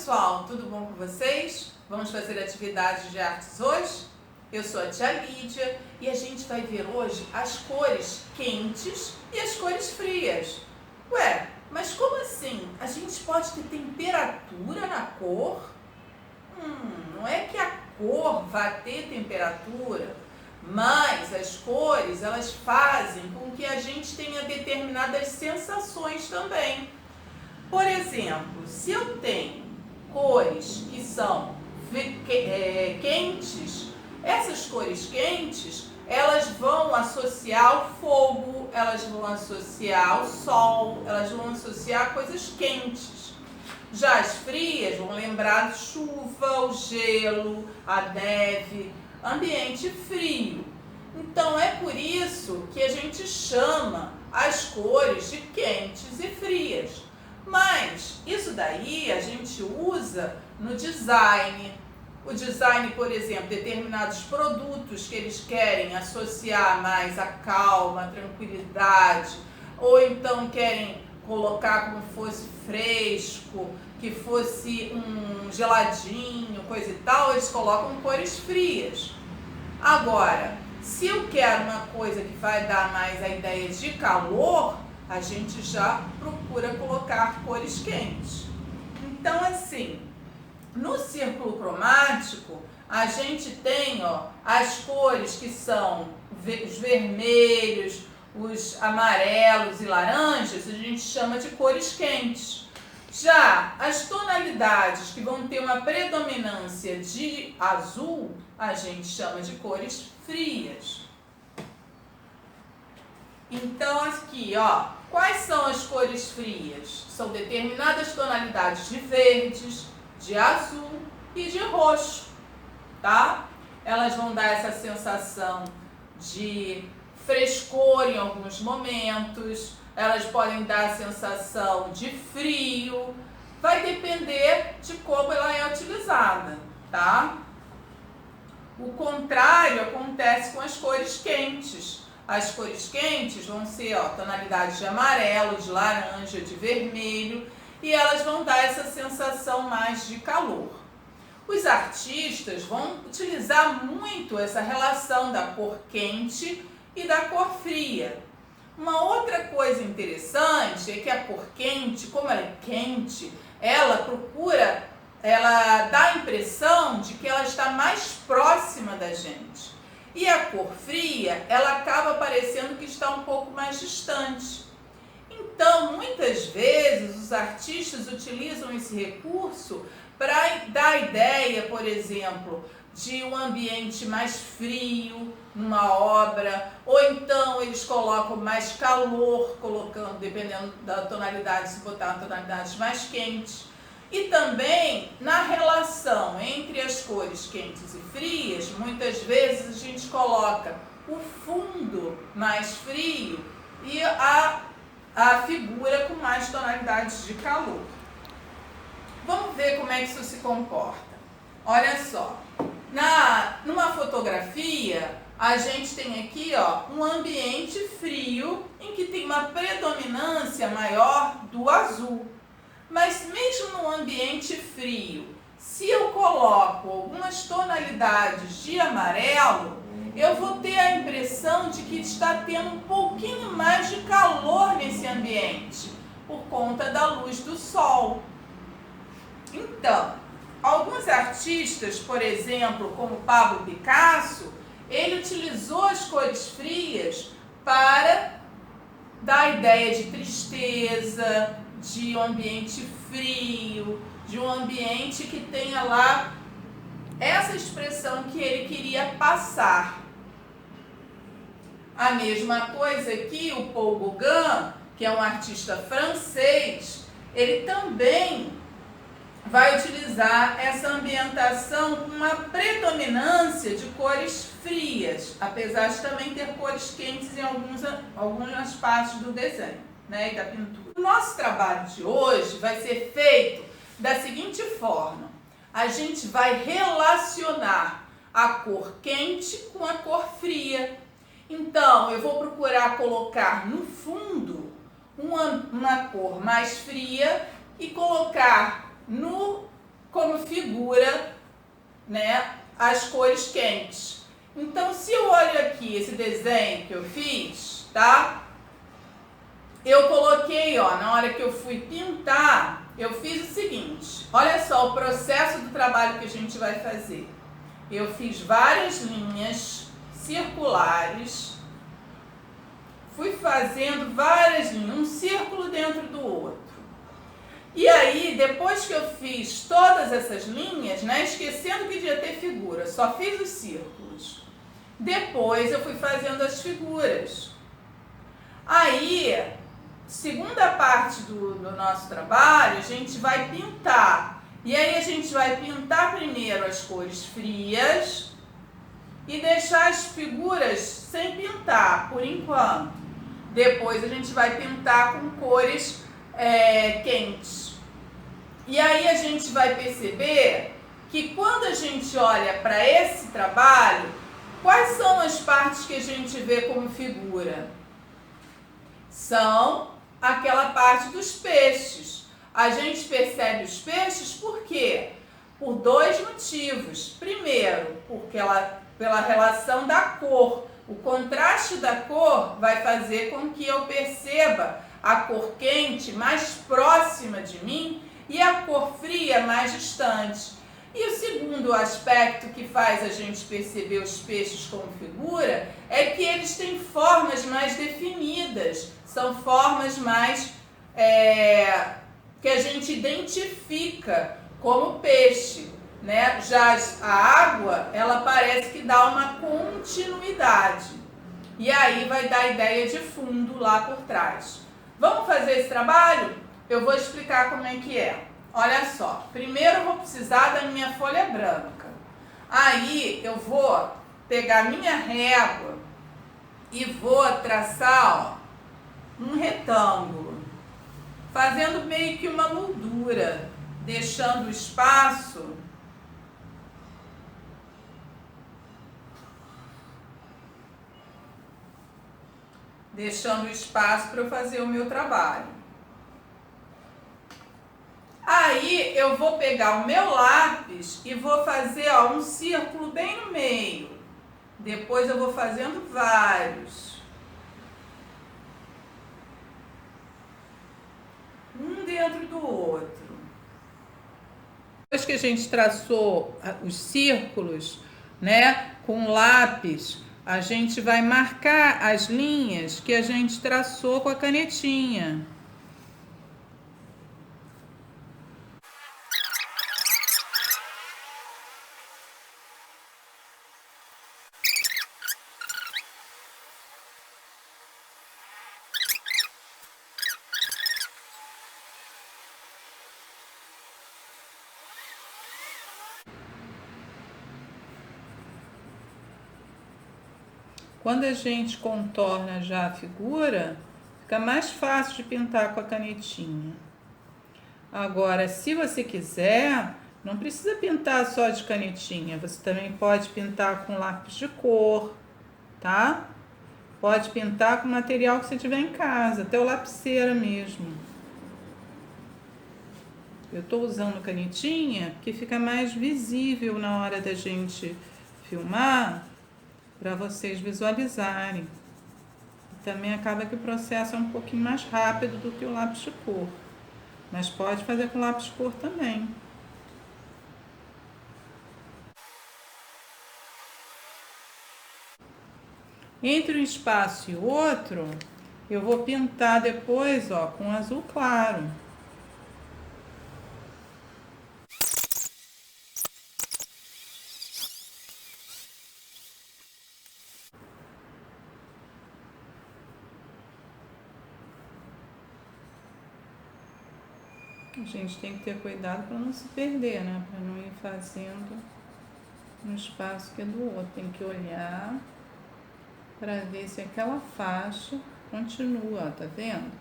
pessoal, tudo bom com vocês? Vamos fazer atividades de artes hoje? Eu sou a tia Lídia e a gente vai ver hoje as cores quentes e as cores frias. Ué, mas como assim? A gente pode ter temperatura na cor? Não é que a cor vai ter temperatura, mas as cores elas fazem com que a gente tenha determinadas sensações também. Por exemplo, se eu tenho cores que são quentes, essas cores quentes, elas vão associar ao fogo, elas vão associar ao sol, elas vão associar coisas quentes. Já as frias vão lembrar de chuva, o gelo, a neve, ambiente frio. Então é por isso que a gente chama as cores de quentes e frias. Mas isso daí a gente usa no design. O design, por exemplo, determinados produtos que eles querem associar mais a calma, a tranquilidade, ou então querem colocar como fosse fresco, que fosse um geladinho, coisa e tal, eles colocam cores frias. Agora, se eu quero uma coisa que vai dar mais a ideia de calor, a gente já procura colocar cores quentes. Então, assim, no círculo cromático, a gente tem as cores que são os vermelhos, os amarelos e laranjas, a gente chama de cores quentes. Já as tonalidades que vão ter uma predominância de azul, a gente chama de cores frias. Então aqui, quais são as cores frias? São determinadas tonalidades de verdes, de azul e de roxo, tá? Elas vão dar essa sensação de frescor em alguns momentos, elas podem dar a sensação de frio, vai depender de como ela é utilizada, tá? O contrário acontece com as cores quentes. As cores quentes vão ser tonalidades de amarelo, de laranja, de vermelho, e elas vão dar essa sensação mais de calor. Os artistas vão utilizar muito essa relação da cor quente e da cor fria. Uma outra coisa interessante é que a cor quente, como ela é quente, ela dá a impressão de que ela está mais próxima da gente. E a cor fria, ela acaba parecendo que está um pouco mais distante. Então, muitas vezes, os artistas utilizam esse recurso para dar a ideia, por exemplo, de um ambiente mais frio numa obra, ou então eles colocam mais calor, colocando, dependendo da tonalidade, se botar tonalidades mais quentes. E também na relação entre as cores quentes e frias, muitas vezes a gente coloca o fundo mais frio e a figura com mais tonalidades de calor. Vamos ver como é que isso se comporta. Olha só, numa fotografia a gente tem aqui um ambiente frio em que tem uma predominância maior do azul. Mas mesmo no ambiente frio, se eu coloco algumas tonalidades de amarelo, eu vou ter a impressão de que está tendo um pouquinho mais de calor nesse ambiente, por conta da luz do sol. Então, alguns artistas, por exemplo, como Pablo Picasso, ele utilizou as cores frias para dar a ideia de tristeza, de um ambiente frio, de um ambiente que tenha lá essa expressão que ele queria passar. A mesma coisa aqui, o Paul Gauguin, que é um artista francês, ele também vai utilizar essa ambientação com uma predominância de cores frias, apesar de também ter cores quentes em algumas partes do desenho, e da pintura. O nosso trabalho de hoje vai ser feito da seguinte forma: a gente vai relacionar a cor quente com a cor fria. Então, eu vou procurar colocar no fundo uma cor mais fria e colocar figura, né, as cores quentes. Então, se eu olho aqui esse desenho que eu fiz, tá? Eu coloquei, ó, na hora que eu fui pintar, eu fiz o seguinte. Olha só o processo do trabalho que a gente vai fazer. Eu fiz várias linhas circulares, fui fazendo várias linhas, um círculo dentro do outro. E aí, depois que eu fiz todas essas linhas, né, esquecendo que devia ter figura, só fiz os círculos. Depois eu fui fazendo as figuras. Aí, segunda parte do nosso trabalho, a gente vai pintar. E aí a gente vai pintar primeiro as cores frias e deixar as figuras sem pintar, por enquanto. Depois a gente vai pintar com cores quentes. E aí a gente vai perceber que quando a gente olha para esse trabalho, quais são as partes que a gente vê como figura? São aquela parte dos peixes. A gente percebe os peixes por quê? Por dois motivos. Primeiro, pela relação da cor. O contraste da cor vai fazer com que eu perceba a cor quente mais próxima de mim e a cor fria mais distante. E o segundo aspecto que faz a gente perceber os peixes como figura é que eles têm formas mais definidas, são formas mais que a gente identifica como peixe, né? Já a água, ela parece que dá uma continuidade e aí vai dar ideia de fundo lá por trás. Vamos fazer esse trabalho? Eu vou explicar como é que é. Olha só, primeiro eu vou precisar da minha folha branca. Aí eu vou pegar minha régua e vou traçar, ó, um retângulo, fazendo meio que uma moldura, deixando espaço para eu fazer o meu trabalho. Aí eu vou pegar o meu lápis e vou fazer, ó, um círculo bem no meio. Depois eu vou fazendo vários. Um dentro do outro. Depois que a gente traçou os círculos, né, com lápis, a gente vai marcar as linhas que a gente traçou com a canetinha. Quando a gente contorna já a figura, fica mais fácil de pintar com a canetinha. Agora, se você quiser, não precisa pintar só de canetinha, você também pode pintar com lápis de cor, tá? Pode pintar com material que você tiver em casa, até o lapiseira mesmo. Eu estou usando canetinha porque fica mais visível na hora da gente filmar, para vocês visualizarem. Também acaba que o processo é um pouquinho mais rápido do que o lápis de cor, mas pode fazer com lápis de cor também. Entre um espaço e outro, eu vou pintar depois, ó, com azul claro. A gente tem que ter cuidado para não se perder, né? Para não ir fazendo um espaço que é do outro. Tem que olhar para ver se aquela faixa continua, ó, tá vendo?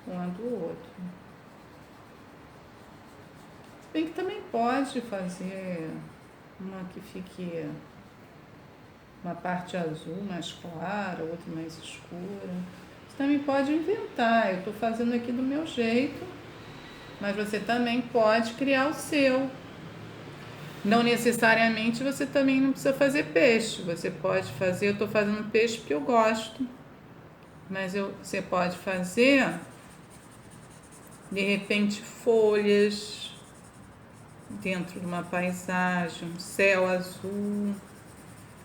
Com a do outro. Se bem que também pode fazer uma que fique uma parte azul mais clara, outra mais escura. Você também pode inventar. Eu estou fazendo aqui do meu jeito, mas você também pode criar o seu. Não necessariamente você também não precisa fazer peixe. Você pode fazer, eu estou fazendo peixe porque eu gosto. Mas você pode fazer, de repente, folhas dentro de uma paisagem, um céu azul,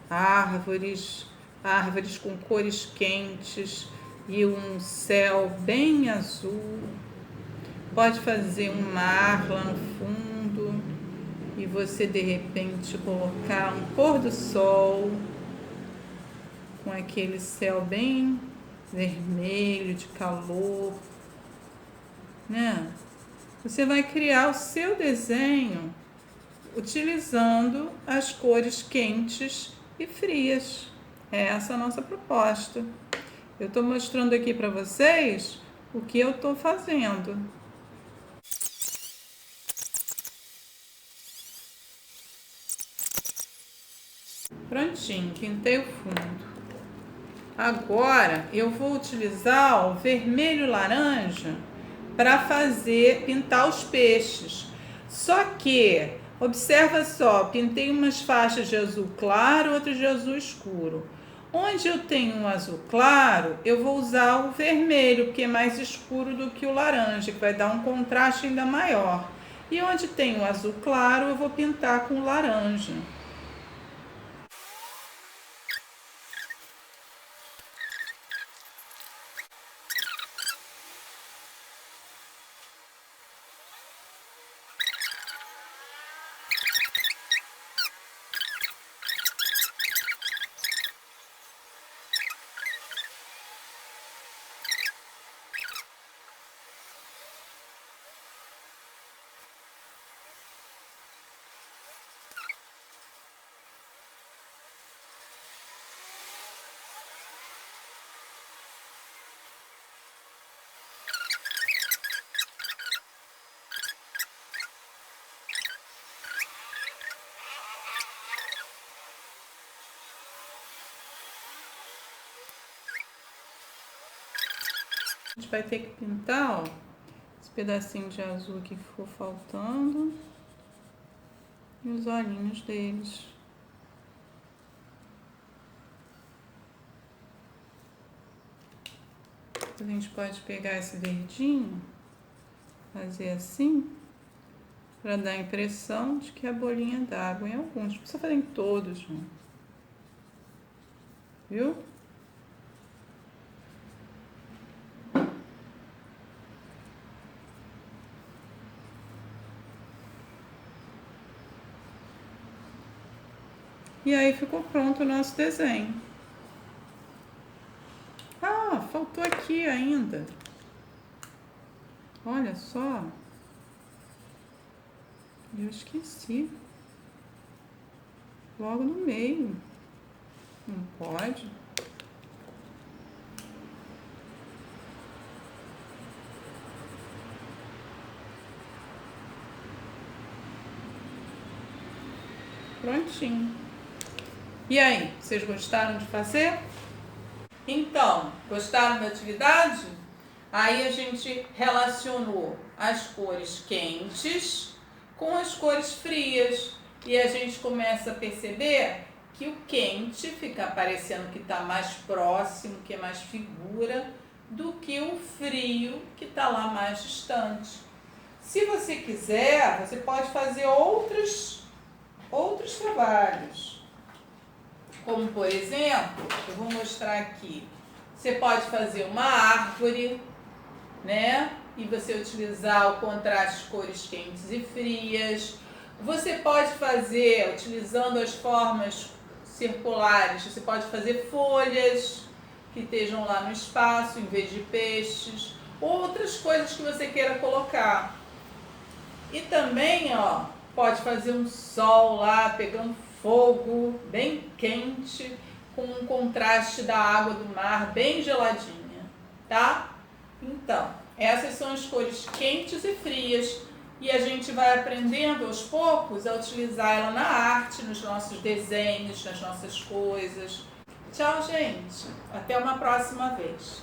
árvores com cores quentes e um céu bem azul. Pode fazer um mar lá no fundo e você de repente colocar um pôr do sol com aquele céu bem vermelho de calor, né? Você vai criar o seu desenho utilizando as cores quentes e frias. É essa a nossa proposta. Eu estou mostrando aqui para vocês o que eu estou fazendo. Prontinho, pintei o fundo. Agora eu vou utilizar o vermelho laranja para pintar os peixes. Só que, observa só, pintei umas faixas de azul claro, outras de azul escuro. Onde eu tenho um azul claro, eu vou usar o vermelho, porque é mais escuro do que o laranja, que vai dar um contraste ainda maior. E onde tem o azul claro, eu vou pintar com o laranja. A gente vai ter que pintar, ó, esse pedacinho de azul que ficou faltando e os olhinhos deles. A gente pode pegar esse verdinho, fazer assim, para dar a impressão de que é a bolinha d'água em alguns. Não precisa fazer em todos, não. Viu? E aí ficou pronto o nosso desenho. Ah, faltou aqui ainda. Olha só. Eu esqueci. Logo no meio. Não pode. Prontinho. E aí, vocês gostaram de fazer? Então, gostaram da atividade? Aí a gente relacionou as cores quentes com as cores frias e a gente começa a perceber que o quente fica parecendo que está mais próximo, que é mais figura, do que o frio que está lá mais distante. Se você quiser, você pode fazer outros trabalhos. Como, por exemplo, eu vou mostrar aqui. Você pode fazer uma árvore, né? E você utilizar o contraste de cores quentes e frias. Você pode fazer, utilizando as formas circulares, você pode fazer folhas que estejam lá no espaço, em vez de peixes. Outras coisas que você queira colocar. E também, ó, pode fazer um sol lá, pegando fogo, bem quente, com um contraste da água do mar, bem geladinha, tá? Então, essas são as cores quentes e frias e a gente vai aprendendo aos poucos a utilizar ela na arte, nos nossos desenhos, nas nossas coisas. Tchau, gente! Até uma próxima vez!